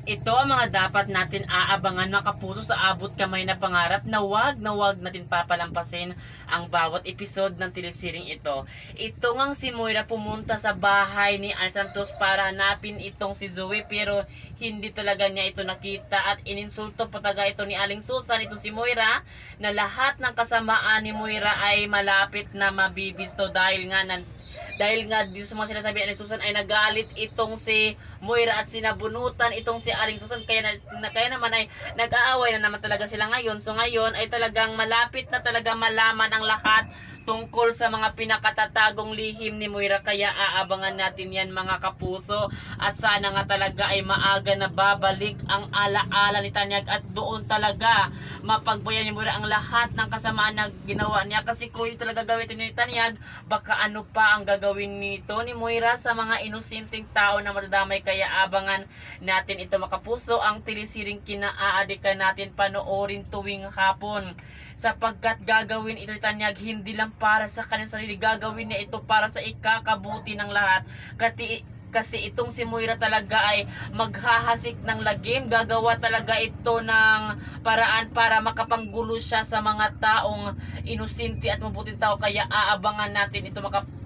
Ito ang mga dapat natin aabangan mga kapuso sa abot kamay na pangarap na wag natin papalampasin ang bawat episode ng telesiring ito. Ito ngang si Moira pumunta sa bahay ni Al Santos para hanapin itong si Zoe pero hindi talaga niya ito nakita at ininsulto pataga ito ni Aling Susan itong si Moira na lahat ng kasamaan ni Moira ay malapit na mabibisto dahil nga dito sa mga sinasabi ni Aling Susan ay nagalit itong si Moira at sinabunutan itong si Aling Susan kaya naman ay nag-aaway na naman talaga sila ngayon. So ngayon ay talagang malapit na talaga malaman ang lahat tungkol sa mga pinakatatagong lihim ni Moira kaya aabangan natin yan mga kapuso at sana nga talaga ay maaga na babalik ang alaala ni Tanyag at doon talaga mapagbayan ni Moira ang lahat ng kasamaan na ginawa niya kasi kung yun talaga gawin ni Tanyag baka ano pa ang gagawin nito ni Moira sa mga inosenteng tao na matadamay kaya abangan natin ito mga kapuso ang telesiring kinaaadikan natin panoorin tuwing hapon sapagkat gagawin ito ni Tanyag hindi lang para sa kanyang sarili, gagawin niya ito para sa ikakabuti ng lahat kasi itong si Moira talaga ay maghahasik ng lagim, gagawa talaga ito ng paraan para makapanggulo siya sa mga taong inosente at mabuting tao kaya aabangan natin ito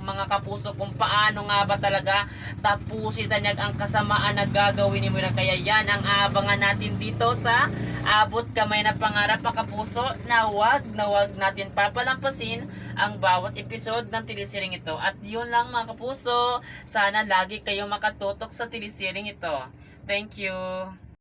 mga kapuso kung paano nga ba talaga tapusin Tanyag ang kasamaan na gagawin ni Moira kaya yan ang aabangan natin dito sa abot kamay na pangarap mga kapuso na wag natin papalampasin ang bawat episode ng telesiring ito at yun lang mga kapuso sana lagi kayong makatutok sa telesiring ito. Thank you.